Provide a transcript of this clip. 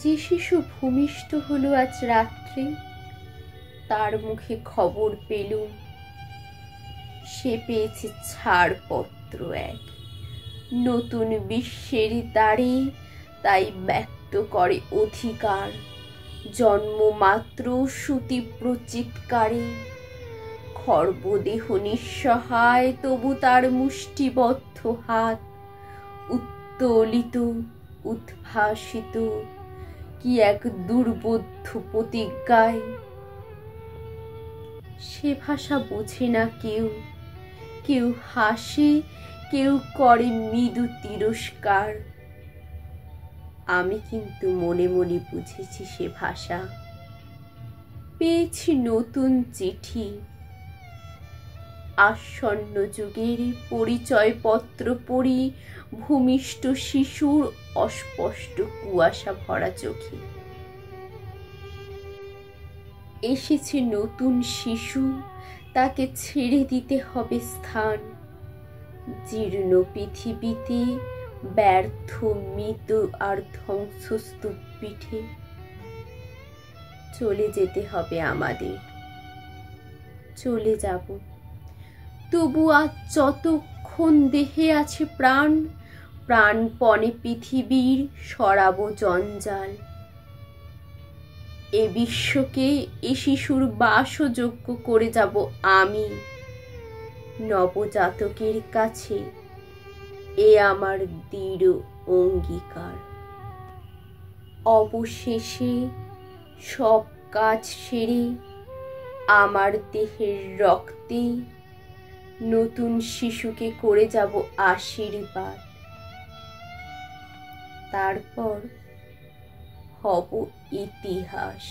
যে শিশু ভূমিষ্ঠ হলো আজ রাত্রে, তার মুখে খবর পেলুম সে পেয়েছে ছাড়পত্র এক নতুন বিশ্বের দ্বারে, তাই ব্যক্ত করে অধিকার জন্মমাত্র সুতীব্র চিৎকারে। খর্বদেহ নিঃসহায়, তবু তার মুষ্টিবদ্ধ হাত উত্তোলিত উদ্ভাসিত কি এক দুর্বোধ্য প্রতিজ্ঞায়। সে ভাষা বোঝে না কেউ, কেউ হাসে, কেউ করে মৃদু তিরস্কার। আমি কিন্তু মনে মনে বুঝেছি সে ভাষা। পেয়েছি নতুন চিঠি, আসন্ন যুগের পরিচয়পত্র পড়ি ভূমিষ্ঠ শিশুর অস্পষ্ট কুয়াশা ভরা চোখে। এসেছে নতুন শিশু, তাকে ছেড়ে দিতে হবে স্থান। জীর্ণ পৃথিবীতে ব্যর্থ মৃত আর ধ্বংসস্তূপ পিঠে চলে যেতে হবে আমাদের। চলে যাব, তবু আজ যতক্ষণ দেহে আছে প্রাণ, প্রাণপণে পৃথিবীর সরাবো জঞ্জাল। এ বিশ্বকে এ শিশুর বাসযোগ্য করে যাব আমি। নবজাতকের কাছে এ আমার দৃঢ় অঙ্গীকার। অবশেষে সব কাজ সেরে আমার দেহের রক্তে নতুন শিশুকে করে যাব আশীর্বাদ। তারপর হব ইতিহাস।